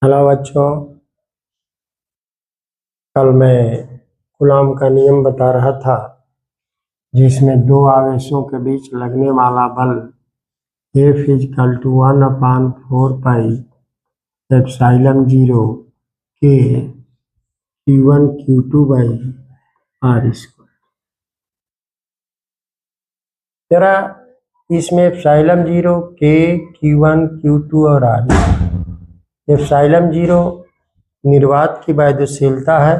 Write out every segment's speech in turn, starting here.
Hello बच्चों, कल मैं कूलॉम का नियम बता रहा था जिसमें दो आवेशों के बीच लगने वाला बल F = 1/4 पाई एप्सिलॉन 0 के Q1 Q2/r²। जरा इसमें एप्सिलॉन 0 के Q1 Q2 और r। एप्सिलॉन 0 निर्वात की वायुशीलता है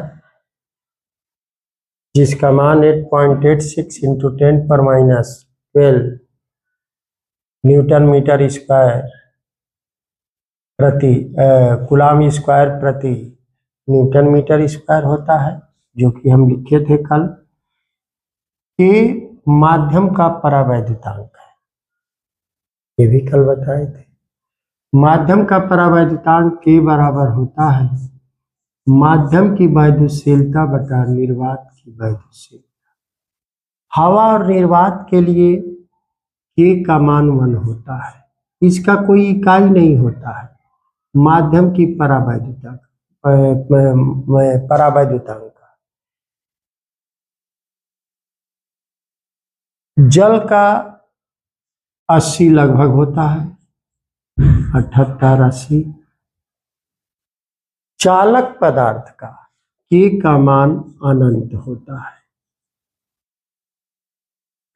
जिसका मान 8.86 × 10⁻12 न्यूटन मीटर स्क्वायर प्रति कूलॉम स्क्वायर प्रति न्यूटन मीटर स्क्वायर होता है, जो कि हम लिखे थे कल। के माध्यम का परावैद्युतांक है, ये भी कल बताए थे। माध्यम का परावैद्युतांक के बराबर होता है माध्यम की वायुशीलता बटा निर्वात की वायुशीलता। हवा और निर्वात के लिए के का मान 1 होता है, इसका कोई इकाई नहीं होता है माध्यम की परावैद्युतांक का। जल का 80 लगभग होता है, 78-80। चालक पदार्थ का के का मान अनंत होता है।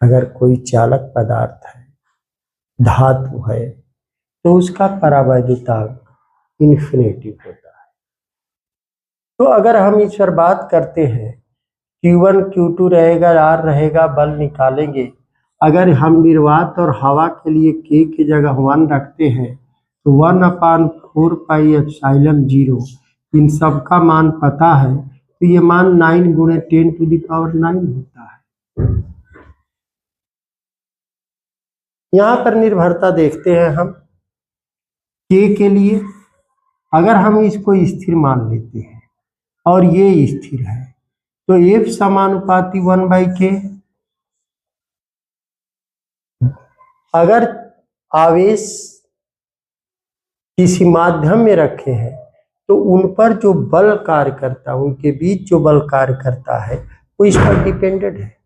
अगर कोई चालक पदार्थ है, धातु है, तो उसका परावैद्युतांक इन्फिनिटी होता है। तो अगर हम इस पर बात करते हैं, Q1 Q2 रहेगा, R रहेगा, बल निकालेंगे। अगर हम निर्वात और हवा के लिए K की जगह 1 रखते हैं तो 1/4 एप्सिलॉन 0 इन सब का मान पता है, तो ये मान 9 × 10⁹ होता है। यहाँ पर निर्भरता देखते हैं हम K के लिए। अगर हम इसको स्थिर मान लेते हैं और ये स्थिर है, तो F समानुपाती 1/K। अगर आवेश किसी माध्यम में रखे हैं तो उन पर जो बल कार्य करता है, उनके बीच जो बल कार्य करता है, वो इस पर डिपेंडेंट है।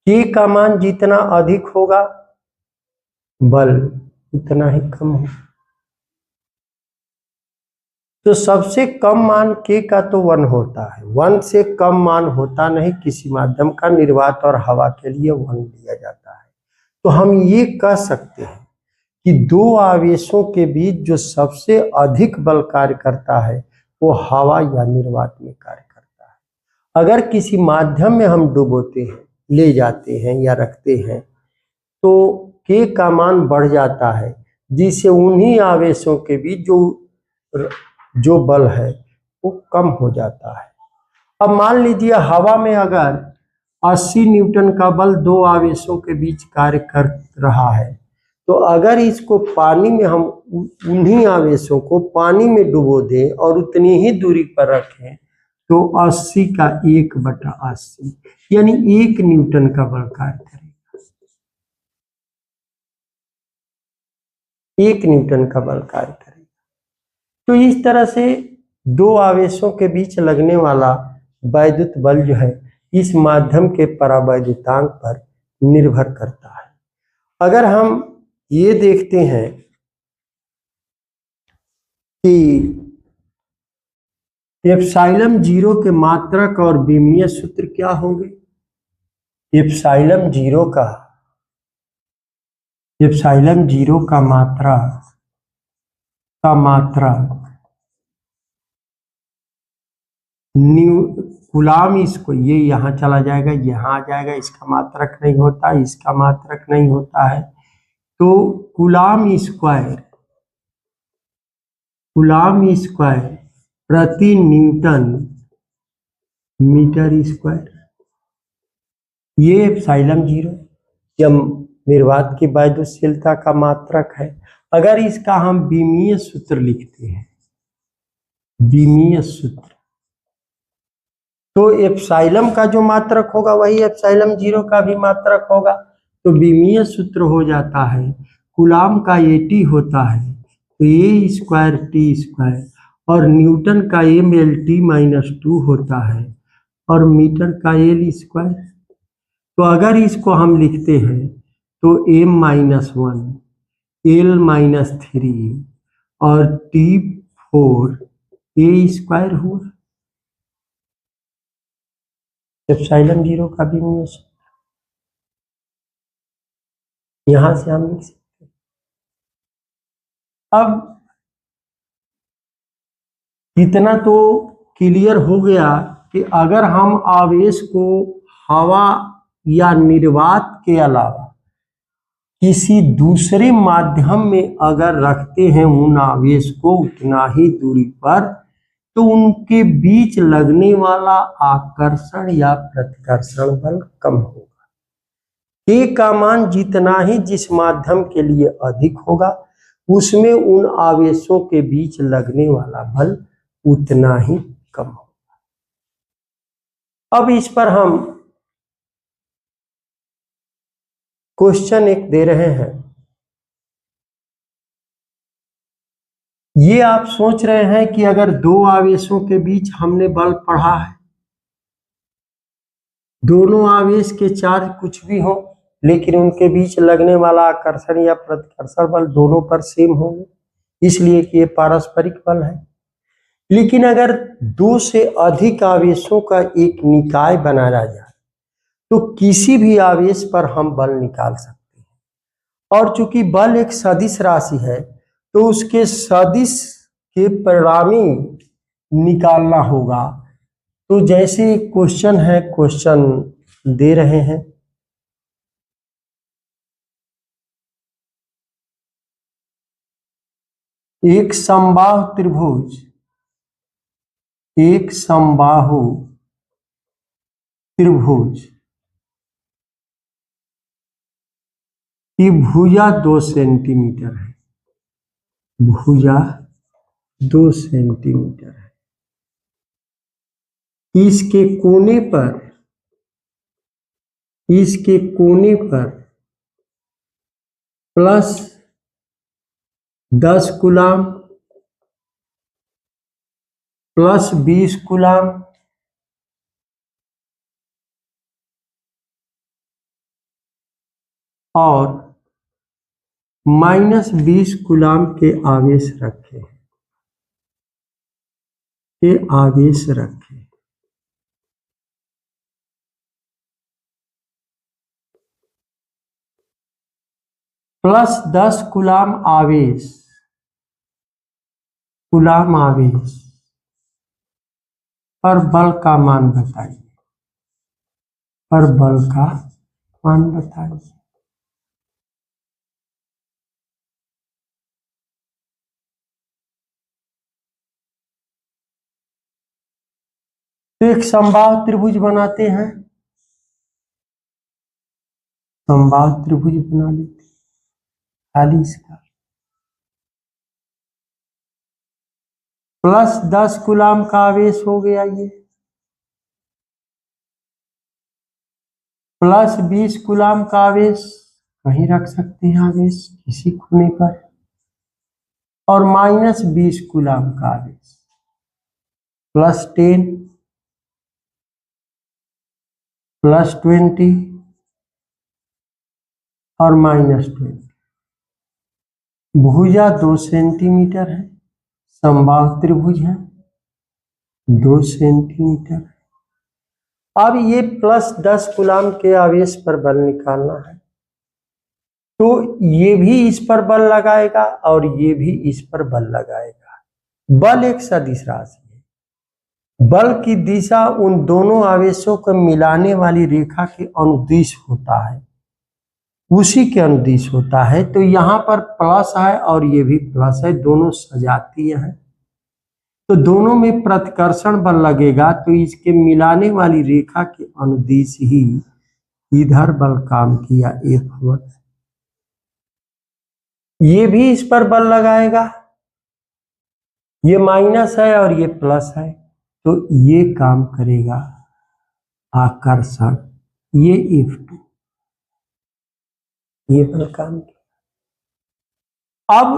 K का मान जितना अधिक होगा, बल उतना ही कम होगा। तो सबसे कम मान K का तो 1 होता है, 1 से कम मान होता नहीं किसी माध्यम का। निर्वात और हवा के लिए 1 लिया जाता है। तो हम ये कह सकते हैं कि दो आवेशों के बीच जो सबसे अधिक बल कार्य करता है वो हवा या निर्वात में कार्य करता है। अगर किसी माध्यम में हम डुबोते हैं, ले जाते हैं या रखते हैं, तो K का मान बढ़ जाता है, जिससे उन्हीं आवेशों के बीच जो बल है वो कम हो जाता है। अब मान लीजिए हवा में अगर 80 न्यूटन का बल दो आवेशों के बीच कार्य कर रहा है, तो अगर इसको पानी में हम उन्हीं आवेशों को पानी में डुबो दें और उतनी ही दूरी पर रखें, तो 80 का 1/80 यानी 1 न्यूटन का बल कार्य करेगा। 1 न्यूटन का बल कार्य करेगा। तो इस तरह से दो आवेशों के बीच लगने वाला वैद्युत बल जो है इस माध्यम के परावैद्युतांक पर निर्भर करता है। अगर हम ये देखते हैं कि एप्सिलॉन 0 के मात्रक और विमीय सूत्र क्या होंगे। एप्सिलॉन 0 का मात्रक कूलॉम, इसको ये यहाँ चला जाएगा, यहाँ आ जाएगा, इसका मात्रक नहीं होता, इसका मात्रक नहीं होता है। तो कूलॉम स्क्वायर प्रति न्यूटन मीटर स्क्वायर, ये एप्सिलॉन 0 या निर्वात की वायुशीलता का मात्रक है। अगर इसका हम विमीय सूत्र लिखते हैं, विमीय सूत्र, तो एप्सिलॉन का जो मात्रक होगा वही एप्सिलॉन 0 का भी मात्रक होगा। तो विमीय सूत्र हो जाता है, कूलॉम का AT होता है तो A² T² और न्यूटन का m/L(t)-2 होता है और मीटर का L²। तो अगर इसको हम लिखते हैं तो m-1 L-3 और T4 a² हुआ। एप्सिलॉन 0 का भी नहीं, यहां से हम लिख सकते हैं। अब इतना तो क्लियर हो गया कि अगर हम आवेश को हवा या निर्वात के अलावा किसी दूसरे माध्यम में अगर रखते हैं उन आवेश को उतना ही दूरी पर, तो उनके बीच लगने वाला आकर्षण या प्रतिकर्षण बल कम होगा। K का मान जितना ही जिस माध्यम के लिए अधिक होगा उसमें उन आवेशों के बीच लगने वाला बल उतना ही कम होगा। अब इस पर हम क्वेश्चन एक दे रहे हैं। ये आप सोच रहे हैं कि अगर दो आवेशों के बीच हमने बल पढ़ा है, दोनों आवेश के चार्ज कुछ भी हो लेकिन उनके बीच लगने वाला आकर्षण या प्रतिकर्षण बल दोनों पर सेम होंगे, इसलिए कि ये पारस्परिक बल है। लेकिन अगर दो से अधिक आवेशों का एक निकाय बनाया जाए तो किसी भी आवेश पर हम बल निकाल सकते हैं। और चूंकि बल एक सदिश राशि है तो उसके सदिश के परिणामी निकालना होगा। तो जैसे क्वेश्चन है, क्वेश्चन दे रहे हैं, एक समबाहु त्रिभुज की भुजा 2 सेंटीमीटर है, भुजा 2 सेंटीमीटर है। इसके कोने पर प्लस 10 कूलाम प्लस 20 कूलाम और माइनस 20 कूलाम के आवेश रखे हैं, प्लस 10 कूलाम आवेश पर बल का मान बताइए, तो एक समबाहु त्रिभुज बनाते हैं, समबाहु त्रिभुज बना लेते हैं। खाली इसका प्लस 10 कूलाम का आवेश हो गया, ये प्लस 20 कूलाम का आवेश कहीं रख सकते हैं, आवेश किसी कोने पर, और माइनस 20 कूलाम का आवेश प्लस 10 प्लस 20 और माइनस 20। भुजा 2 सेंटीमीटर है, समबाहु त्रिभुज है, 2 सेंटीमीटर। अब ये प्लस 10 कूलाम के आवेश पर बल निकालना है, तो ये भी इस पर बल लगाएगा और ये भी इस पर बल लगाएगा। बल एक सदिश राशि है, बल की दिशा उन दोनों आवेशों को मिलाने वाली रेखा के अनुदिश होता है, उसी के अनुदिश होता है। तो यहाँ पर प्लस है और ये भी प्लस है, दोनों सजातीय हैं, तो दोनों में प्रतिकर्षण बल लगेगा, तो इसके मिलाने वाली रेखा के अनुदिश ही इधर बल काम किया F1। ये भी इस पर बल लगाएगा, ये माइनस है और ये प्लस है, तो ये काम करेगा आकर्षण, ये F2, ये बल काम किया। अब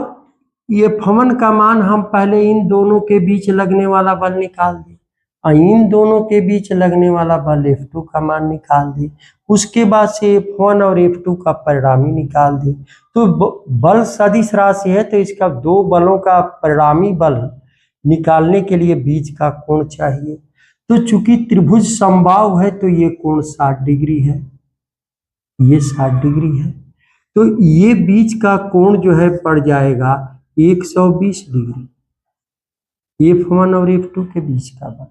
F1 का मान हम पहले इन दोनों के बीच लगने वाला बल निकाल दें और इन दोनों के बीच लगने वाला बल F2 का मान निकाल दें। उसके बाद से F1 और F2 का परिणामी निकाल दें। तो बल सदिश राशि है तो इसका दो बलों का परिणामी बल निकालने के लिए बीच का कोण चाहिए। तो चूंकि त्रिभुज समबाहु है तो ये कोण 60 डिग्री है, ये 60 डिग्री है। तो ये बीच का कोण जो है पड़ जाएगा 120 डिग्री, F1 और F2 के बीच का बल।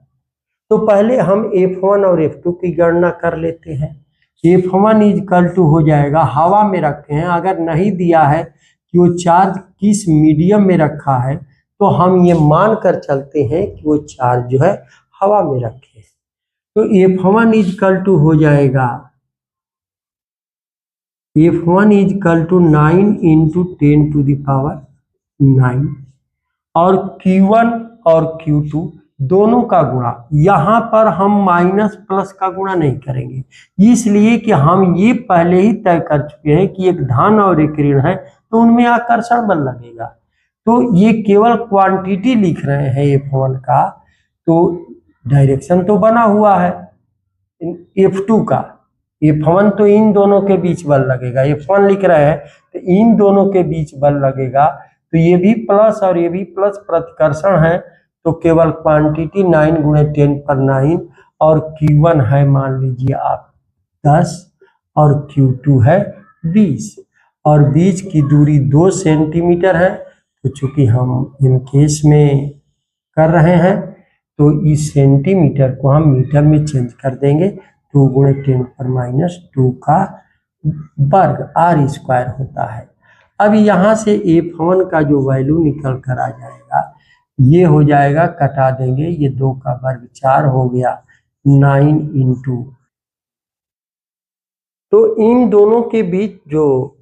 तो पहले हम F1 और F2 की गणना कर लेते हैं। F1 इक्वल टू हो जाएगा, हवा में रखे हैं, अगर नहीं दिया है कि वो चार्ज किस मीडियम में रखा है तो हम ये मान कर चलते हैं कि वो चार्ज जो है हवा में रखे हैं। तो F1 इक्वल टू हो जाएगा, F1 equal to 9 into 10 to the power 9 और Q1 और Q2 दोनों का गुणा। यहाँ पर हम माइनस प्लस का गुणा नहीं करेंगे, इसलिए कि हम ये पहले ही तय कर चुके हैं कि एक धन और एक ऋण है तो उनमें आकर्षण बल लगेगा। तो ये केवल क्वांटिटी लिख रहे हैं F1 का, तो डायरेक्शन तो बना हुआ है F2 का। F1 तो इन दोनों के बीच बल लगेगा, F1 लिख रहे हैं तो इन दोनों के बीच बल लगेगा। तो ये भी प्लस और ये भी प्लस प्रतिकर्षण है, तो केवल क्वांटिटी 9 गुणे 10 पर 9 और Q1 है मान लीजिए आप 10 और Q2 है 20 और बीच की दूरी 2 सेंटीमीटर है। तो चूंकि हम इनकेस में कर रहे हैं तो इस सेंटीमीटर को हम मीटर में चेंज कर देंगे, 2 गुणे 10 पर -2 का वर्ग r स्क्वायर होता है। अब यहाँ से F1 का जो वैल्यू निकल कर आ जाएगा, ये हो जाएगा, कटा देंगे, ये 2 का वर्ग 4 हो गया 9 इंटू, तो इन दोनों के बीच जो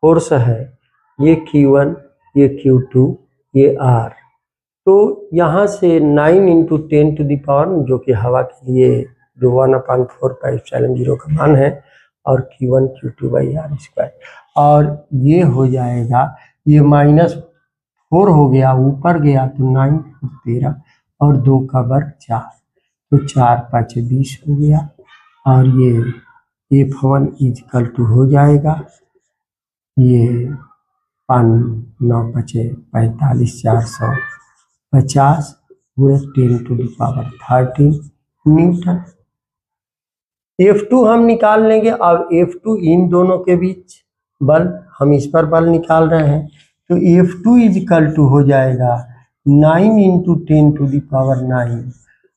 फोर्स है ये Q1 ये Q2 ये R, तो यहाँ से 9 इंटू 10 टू द पावर जो कि हवा के लिए जो 1/4πε0 का मान है और Q1 Q2 by R square, और ये हो जाएगा, ये -4 हो गया, ऊपर गया तो 9 13 और 2 का वर्ग 4, तो 4 5 20 हो गया और ये F1 इक्वल टू हो जाएगा, ये 5 9 5 45 450 गुणे 10 to the power 13 Newton. F2 हम निकाल लेंगे। अब F2 इन दोनों के बीच बल, हम इस पर बल निकाल रहे हैं, तो F2 इक्वल टू हो जाएगा 9 इंटू 10 टू द पावर 9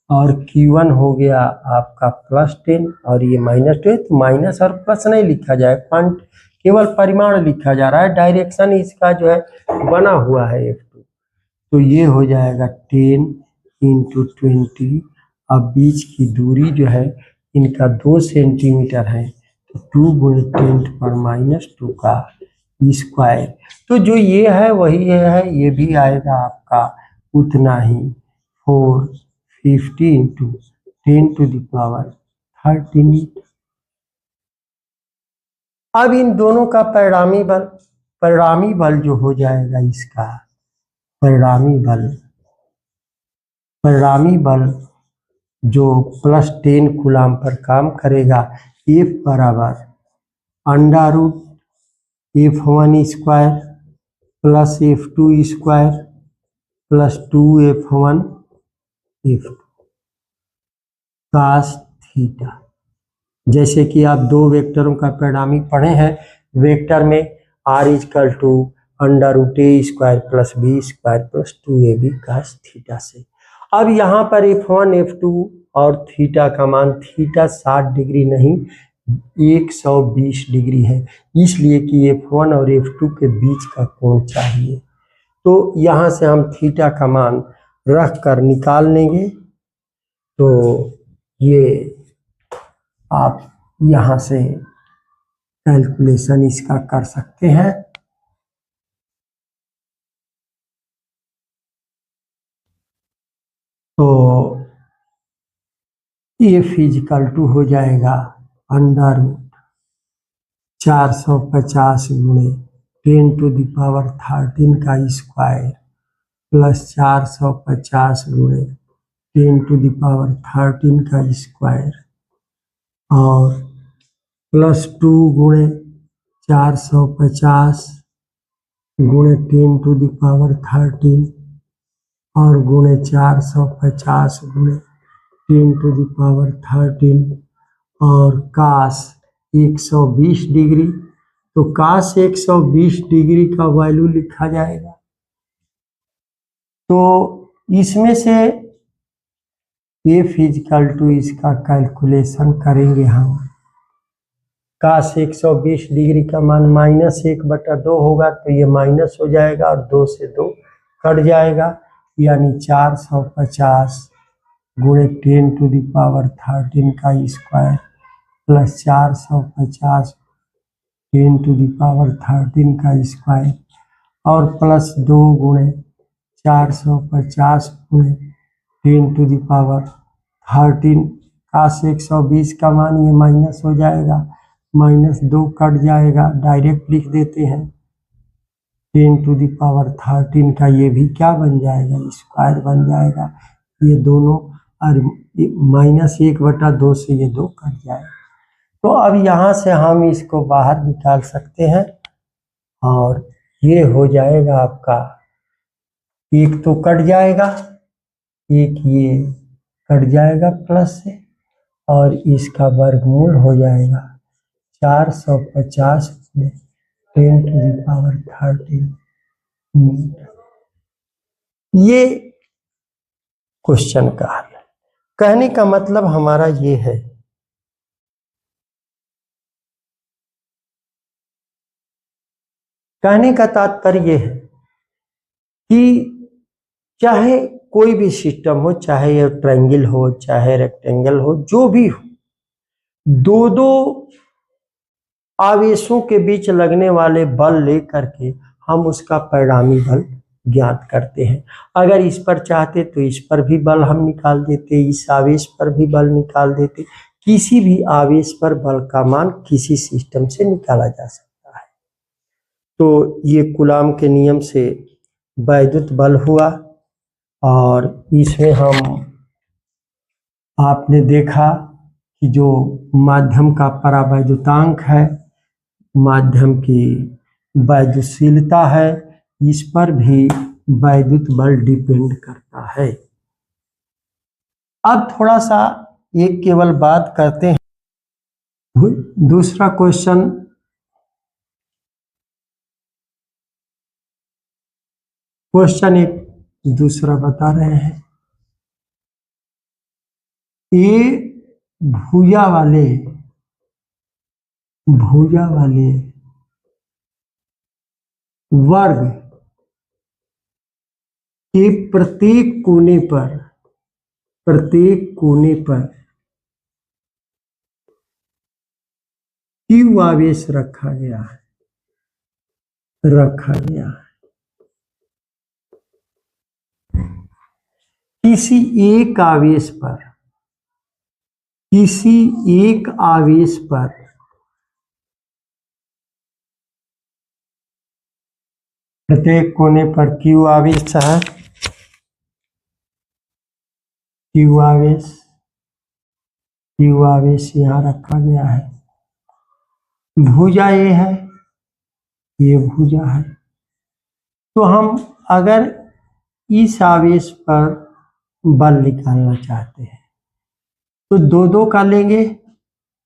और Q1 हो गया आपका +10 और ये -2, तो माइनस और प्लस नहीं लिखा जाए, केवल परिमाण लिखा जा रहा है, डायरेक्शन इसका जो है बना हुआ है F2। तो ये हो जाएगा 10 इंटू 20, अब बीच की दूरी जो है इनका 2 सेंटीमीटर है, तो 2 गुणे 10 पर -2 का स्क्वायर, तो जो ये है वही है, ये भी आएगा आपका उतना ही 450 इंटू 10 टू द पावर 13। अब इन दोनों का परिणामी बल जो हो जाएगा, इसका परिणामी बल जो +10 कूलाम पर काम करेगा, F बराबर √F1 square plus F2 square plus 2F1 F2 cos theta. जैसे कि आप दो वेक्टरों का परिणामी पढ़े हैं, वेक्टर में R equal to √A square plus B square plus 2AB cos theta से। अब यहाँ पर F1 F2 और थीटा का मान, थीटा 60 डिग्री नहीं 120 डिग्री है, इसलिए कि F1 और F2 के बीच का कोण चाहिए। तो यहाँ से हम थीटा का मान रख कर निकाल लेंगे, तो ये आप यहाँ से कैलकुलेशन इसका कर सकते हैं। तो F इक्वल टू हो जाएगा √450 गुणे 10⁻13 का स्क्वायर प्लस 450 गुणे 10⁻13 का स्क्वायर और प्लस 2 गुणे 450 गुणे 10⁻13 और गुणे 450 गुणे 10⁻13 और काश 120 डिग्री। तो काश 120 डिग्री का वैल्यू लिखा जाएगा। तो इसमें से f = इसका कैलकुलेशन करेंगे हम। काश 120 डिग्री का मान -1/2 होगा तो ये माइनस हो जाएगा और 2 से 2 कट जाएगा, यानी 450 गुणे 10⁻13 का स्क्वायर प्लस 450 10⁻13 का स्क्वायर और प्लस 2 गुणे 450 गुणे 10⁻13। काश 120 का मान ये माइनस हो जाएगा, -2 कट जाएगा, डायरेक्ट लिख देते हैं 10⁻13 का ये भी क्या बन जाएगा, स्क्वायर बन जाएगा। ये दोनों और -1/2 से ये 2 कट जाएगा। तो अब यहाँ से हम इसको बाहर निकाल सकते हैं और ये हो जाएगा आपका, एक तो कट जाएगा, एक ये कट जाएगा प्लस से और इसका वर्गमूल हो जाएगा 450 में 10⁻13 मीटर। ये क्वेश्चन का हल है। कहने का मतलब हमारा ये है कहने का तात्पर्य है कि चाहे कोई भी सिस्टम हो, चाहे ये ट्रायंगल हो, चाहे रेक्टेंगल हो, जो भी हो, दो आवेशों के बीच लगने वाले बल लेकर के हम उसका परिणामी बल ज्ञात करते हैं। अगर इस पर चाहते तो इस पर भी बल हम निकाल देते, इस आवेश पर भी बल निकाल देते। किसी भी आवेश पर बल का मान किसी सिस्टम से निकाला जा सकता है। तो ये कूलाम के नियम से वैद्युत बल हुआ और इसमें हम आपने देखा कि जो माध्यम का परावैद्युतांक है, माध्यम की वैद्युशीलता है, इस पर भी वैद्युत बल डिपेंड करता है। अब थोड़ा सा एक केवल बात करते हैं। दूसरा क्वेश्चन एक दूसरा बता रहे हैं। ये भुजा वाले वर्ग के प्रत्येक कोने पर Q आवेश रखा गया है। किसी एक आवेश पर प्रत्येक कोने पर Q आवेश है, Q आवेश यहाँ रखा गया है। भुजा ये है, ये भुजा है। तो हम अगर इस आवेश पर बल निकालना चाहते हैं तो दो का लेंगे।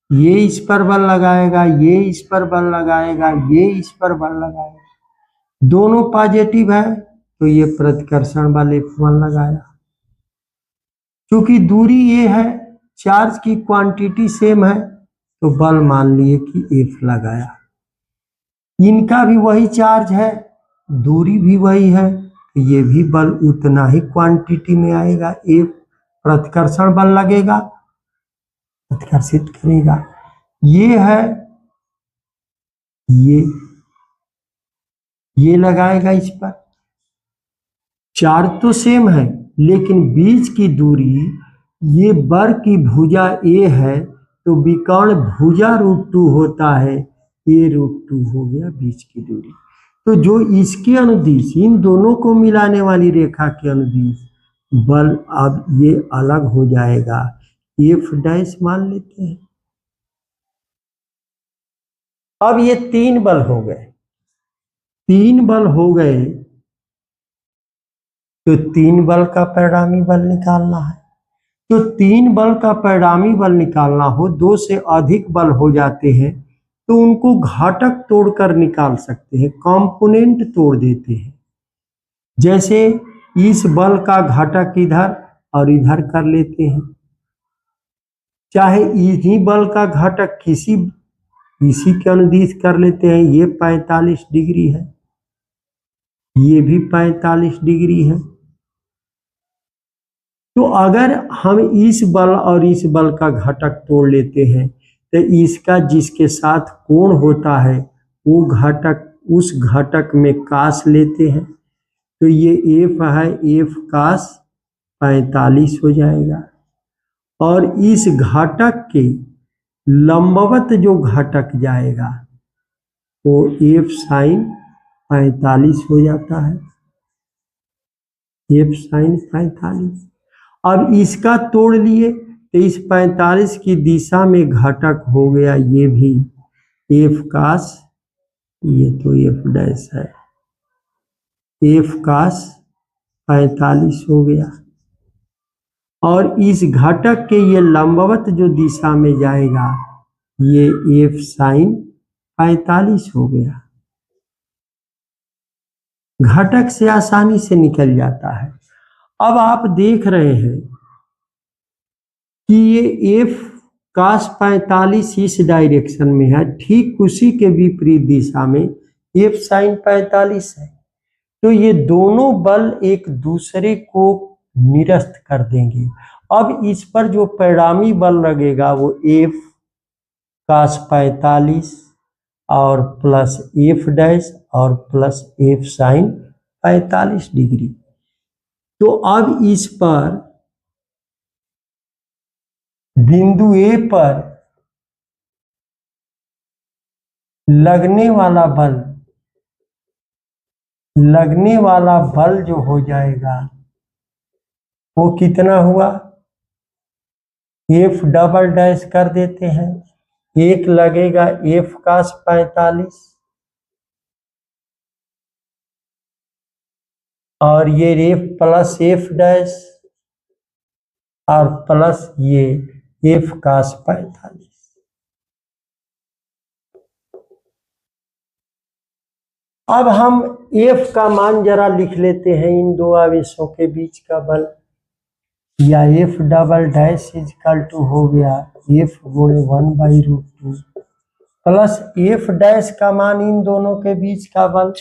ये इस पर बल लगाएगा, ये इस पर बल लगाएगा, ये इस पर बल लगाएगा। दोनों पॉजिटिव है तो ये प्रतिकर्षण बल F1 लगाया। क्योंकि दूरी ये है, चार्ज की क्वांटिटी सेम है, तो बल मान लिए कि F लगाया। इनका भी वही चार्ज है, दूरी भी वही है, तो ये भी बल उतना ही क्वांटिटी में आएगा। F प्रतिकर्षण बल लगेगा, प्रतिकर्षित करेगा। ये है, ये लगाएगा इस पर। चार्ज तो सेम है लेकिन बीच की दूरी, ये वर्ग की भुजा A है तो विकर्ण भुजा √2 होता है, A √2 हो गया बीच की दूरी। तो जो इसके अनुदिश, इन दोनों को मिलाने वाली रेखा के अनुदिश बल अब ये अलग हो जाएगा, एफ डैश मान लेते हैं। अब ये 3 बल हो गए, 3 बल हो गए, तो 3 बल का परिणामी बल निकालना है। तो 3 बल का परिणामी बल निकालना हो, 2 से अधिक बल हो जाते हैं तो उनको घटक तोड़कर निकाल सकते हैं, कंपोनेंट तोड़ देते हैं। जैसे इस बल का घटक इधर और इधर कर लेते हैं, चाहे इन्हीं बल का घटक इसी के अनुदिश कर लेते हैं। ये 45 डिग्री है, ये भी 45 डिग्री है। तो अगर हम इस बल और इस बल का घटक तोड़ लेते हैं तो इसका जिसके साथ कोण होता है वो घटक, उस घटक में कास लेते हैं, तो ये एफ है, एफ कास 45 हो जाएगा। और इस घटक के लंबवत जो घटक जाएगा वो एफ साइन 45 हो जाता है, एफ साइन 45। अब इसका तोड़ लिए तो इस 45 की दिशा में घटक हो गया ये भी एफ कास, ये तो एफ डैश है, एफ कास 45 हो गया। और इस घटक के ये लंबवत जो दिशा में जाएगा ये एफ साइन 45 हो गया। घटक से आसानी से निकल जाता है। अब आप देख रहे हैं कि ये एफ कास 45 इस डायरेक्शन में है, ठीक उसी के विपरीत दिशा में एफ साइन 45 है। तो ये दोनों बल एक दूसरे को निरस्त कर देंगे। अब इस पर जो परिणामी बल लगेगा वो एफ कास 45 और प्लस एफ डैश और प्लस एफ साइन 45 डिग्री। तो अब इस पर बिंदु ए पर लगने वाला बल जो हो जाएगा वो कितना हुआ, एफ डबल डैश कर देते हैं, एक लगेगा एफ कास 45 और ये एफ प्लस एफ डैश और प्लस ये एफ कास 45। अब हम एफ का मान जरा लिख लेते हैं, इन दो आवेशों के बीच का बल, या F double dash equal to हो गया एफ गुणे 1/√2 प्लस एफ डैश का मान इन दोनों के बीच का बल,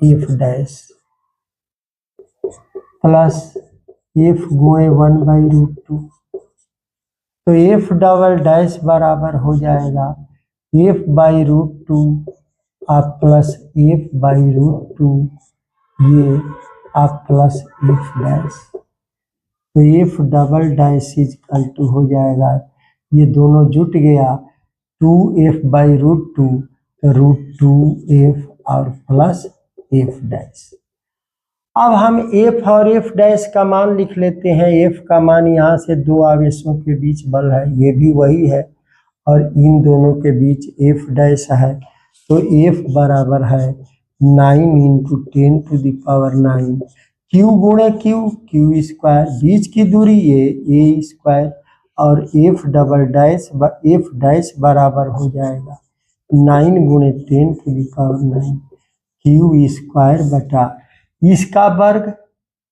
एफ डैश प्लस एफ गुणे 1/√2। तो एफ डबल डैश बराबर हो जाएगा f/√2 आप प्लस f/√2 ये आप प्लस एफ डैश। तो F double dash equal to हो जाएगा, ये दोनों जुट गया 2f/√2 √2f और प्लस एफ डैश। अब हम एफ और एफ डैश का मान लिख लेते हैं। एफ का मान यहाँ से दो आवेशों के बीच बल है, ये भी वही है, और इन दोनों के बीच एफ डैश है। तो एफ बराबर है 9 × 10⁹ क्यू गुणे क्यू, क्यू स्क्वायर, बीच की दूरी ए स्क्वायर, और एफ डैश बराबर हो जाएगा 9 × 10⁹ क्यू स्क्वायर बटा इसका वर्ग,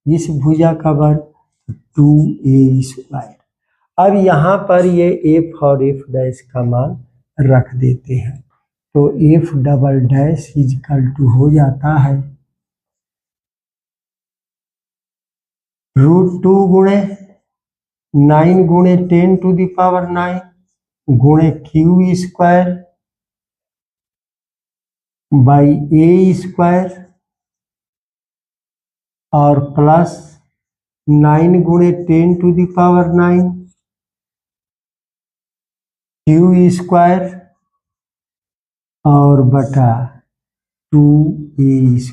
इस भुजा का वर्ग 2a स्क्वायर। अब यहाँ पर ये एफ और एफ डैश का मान रख देते हैं, तो F double dash equal to हो जाता है √2 गुणे 9 × 10⁹ गुणे Q square by A square और प्लस 9 × 10⁹ क्यू स्क्वायर और बटा 2a²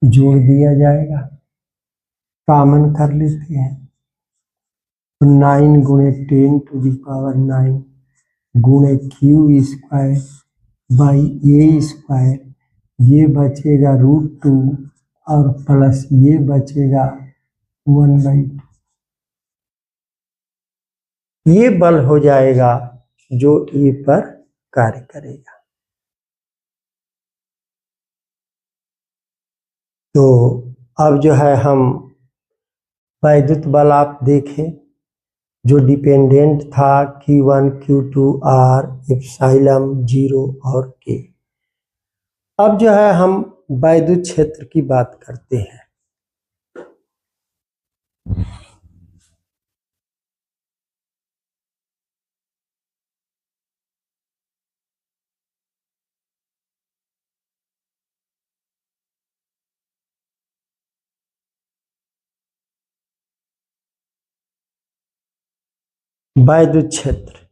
जोड़ दिया जाएगा, कॉमन कर लेते हैं। 9 गुणे 10⁹ गुणे q² बाई a², ये बचेगा √2 और प्लस ये बचेगा 1/2। ये बल हो जाएगा जो ए पर कार्य करेगा। तो अब जो है हम वैद्युत बल आप देखें, जो डिपेंडेंट था Q1 Q2 R एप्सिलॉन 0 और K। अब जो है हम वैद्युत क्षेत्र की बात करते हैं। वैद्युत क्षेत्र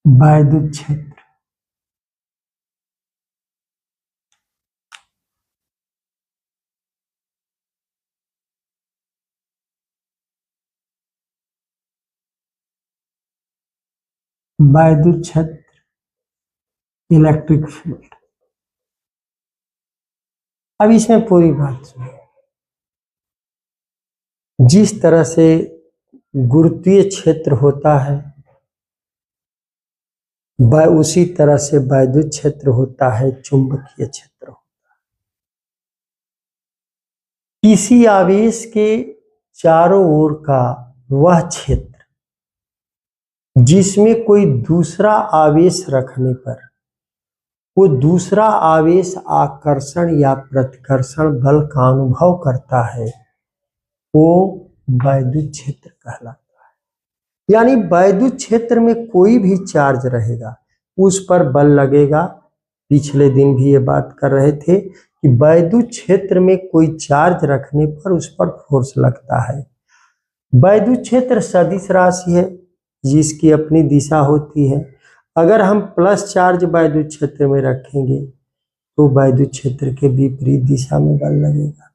वैद्युत क्षेत्र वैद्युत क्षेत्र इलेक्ट्रिक फील्ड। अब इसमें पूरी बात सुनिए। जिस तरह से गुरुत्वीय क्षेत्र होता है उसी तरह से वैद्युत क्षेत्र होता है, चुंबकीय क्षेत्र होता है। किसी आवेश के चारों ओर का वह क्षेत्र जिसमें कोई दूसरा आवेश रखने पर वो दूसरा आवेश आकर्षण या प्रतिकर्षण बल का अनुभव करता है, वो वैद्युत क्षेत्र कहलाता है। यानी वैद्युत क्षेत्र में कोई भी चार्ज रहेगा उस पर बल लगेगा। पिछले दिन भी ये बात कर रहे थे कि वैद्युत क्षेत्र में कोई चार्ज रखने पर उस पर फोर्स लगता है। वैद्युत क्षेत्र सदिश राशि है जिसकी अपनी दिशा होती है। अगर हम प्लस चार्ज वैद्युत क्षेत्र में रखेंगे तो वैद्युत क्षेत्र के विपरीत दिशा में बल लगेगा।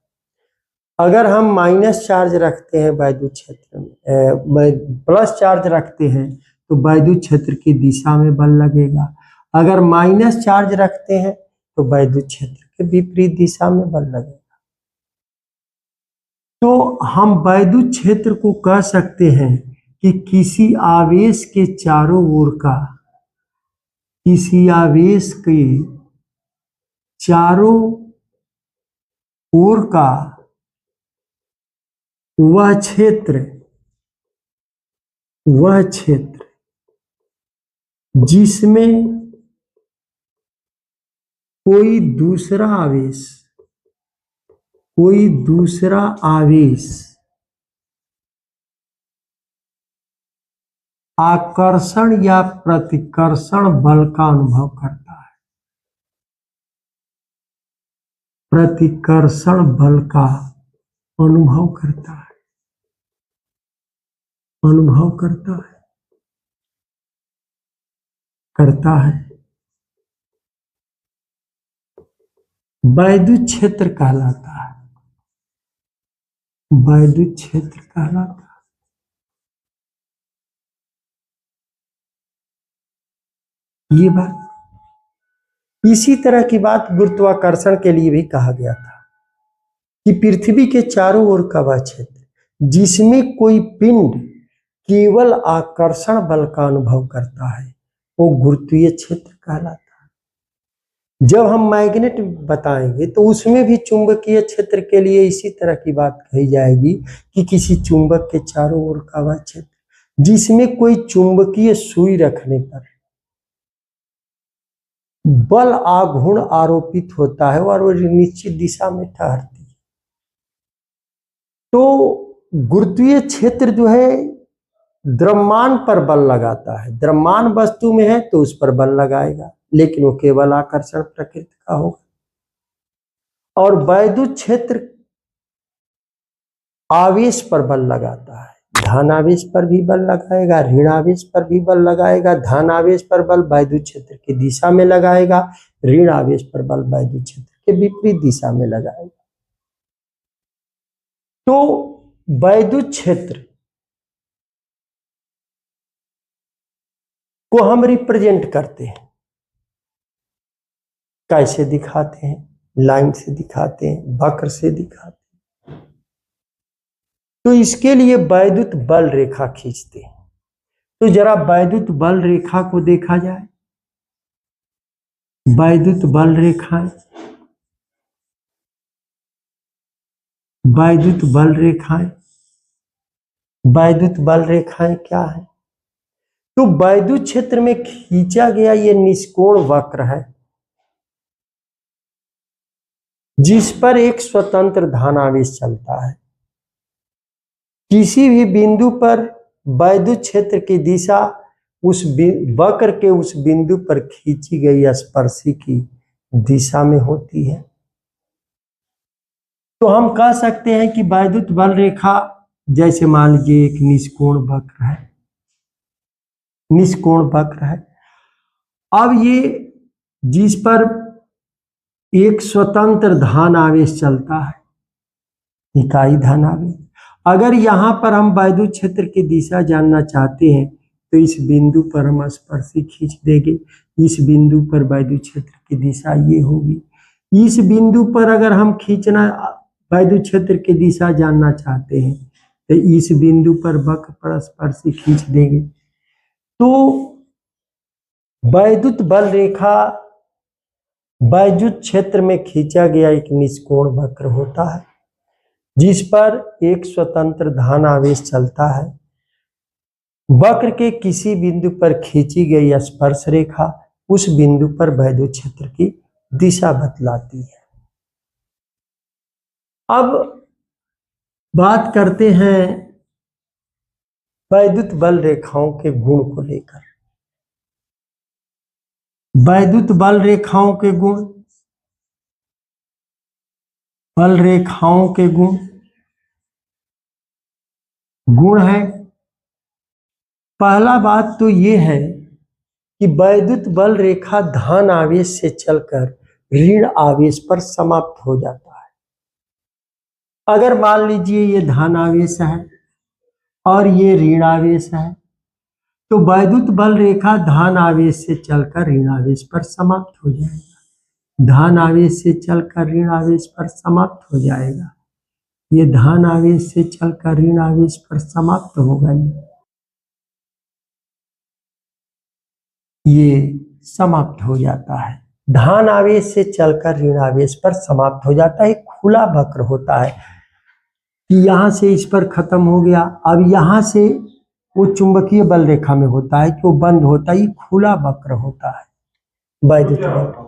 अगर हम माइनस चार्ज रखते हैं वैद्युत क्षेत्र में, प्लस चार्ज रखते हैं तो वैद्युत क्षेत्र की दिशा में बल लगेगा। अगर माइनस चार्ज रखते हैं तो वैद्युत क्षेत्र के विपरीत दिशा में बल लगेगा। तो हम वैद्युत क्षेत्र को कह सकते हैं कि किसी आवेश के चारों ओर का, किसी आवेश के चारों ओर का वह क्षेत्र जिसमें कोई दूसरा आवेश आकर्षण या प्रतिकर्षण बल का अनुभव करता है। प्रतिकर्षण बल का अनुभव करता है। वैद्युत क्षेत्र कहलाता है। वैद्युत क्षेत्र कहलाता है। ये बात, इसी तरह की बात गुरुत्वाकर्षण के लिए भी कहा गया था कि पृथ्वी के चारों ओर का वह क्षेत्र जिसमें कोई पिंड केवल आकर्षण बल का अनुभव करता है वो गुरुत्वीय क्षेत्र कहलाता है। जब हम मैग्नेट बताएंगे तो उसमें भी चुंबकीय क्षेत्र के लिए इसी तरह की बात कही जाएगी कि किसी चुंबक के चारों ओर का वह क्षेत्र जिसमें कोई चुंबकीय सुई रखने पर बल आघूर्ण आरोपित होता है और वो निश्चित दिशा में ठहरती है। तो गुरुत्वीय क्षेत्र जो है द्रव्यमान पर बल लगाता है। द्रव्यमान वस्तु में है तो उस पर बल लगाएगा, लेकिन वो केवल आकर्षण प्रकृति का होगा। और वैद्युत क्षेत्र आवेश पर बल लगाता है, धन आवेश पर भी बल लगाएगा, ऋण आवेश पर भी बल लगाएगा। धन आवेश पर बल वैद्युत क्षेत्र की दिशा में लगाएगा, ऋण आवेश पर बल वैद्युत क्षेत्र के विपरीत दिशा में लगाएगा। तो वैद्युत क्षेत्र को हम रिप्रेजेंट करते हैं, कैसे दिखाते हैं? लाइन से दिखाते हैं, वक्र से दिखाते हैं। तो इसके लिए वैद्युत बल रेखा खींचते हैं। तो जरा वैद्युत बल रेखा को देखा जाए। वैद्युत बल रेखाएं, वैद्युत बल रेखाएं, वैद्युत बल रेखाएं क्या है? तो वैद्युत क्षेत्र में खींचा गया ये निष्कोण वक्र है, जिस पर एक स्वतंत्र धनावेश चलता है। किसी भी बिंदु पर वैद्युत क्षेत्र की दिशा उस वक्र के उस बिंदु पर खींची गई स्पर्शी की दिशा में होती है। तो हम कह सकते हैं कि वैद्युत बल रेखा जैसे मान लीजिए एक निष्कोण वक्र है, निष्कोण वक्र है। अब ये जिस पर एक स्वतंत्र धन आवेश चलता है, इकाई धन आवेश, अगर यहां पर हम वैद्युत क्षेत्र की दिशा जानना चाहते हैं तो इस बिंदु पर हम स्पर्शी खींच देंगे। इस बिंदु पर वैद्युत क्षेत्र की दिशा ये होगी। इस बिंदु पर अगर हम खींचना वैद्युत क्षेत्र की दिशा जानना चाहते हैं तो इस बिंदु पर वक्र पर स्पर्शी खींच देंगे। तो वैद्युत बल रेखा वैद्युत क्षेत्र में खींचा गया एक निष्कोण वक्र होता है, जिस पर एक स्वतंत्र धन आवेश चलता है। वक्र के किसी बिंदु पर खींची गई स्पर्श रेखा उस बिंदु पर वैद्युत क्षेत्र की दिशा बतलाती है। अब बात करते हैं वैद्युत बल रेखाओं के गुण को लेकर। वैद्युत बल रेखाओं के गुण, बल रेखाओं के गुण है। पहला बात तो ये है कि वैद्युत बल रेखा धन आवेश से चलकर ऋण आवेश पर समाप्त हो जाता है। अगर मान लीजिए ये धन आवेश है और ये ऋण आवेश है, तो वैद्युत बल रेखा धन आवेश से चलकर ऋण आवेश पर समाप्त हो जाएगा। धन आवेश से चलकर ऋण आवेश पर समाप्त हो जाएगा। ये धन आवेश से चलकर ऋण आवेश पर समाप्त होगा। ये समाप्त हो जाता है। धन आवेश से चलकर ऋण आवेश पर समाप्त हो जाता है। खुला वक्र होता है कि यहां से इस पर खत्म हो गया, अब यहां से वो चुंबकीय बल रेखा में होता है कि वो बंद होता है। ये खुला वक्र होता है वैद्युत बल।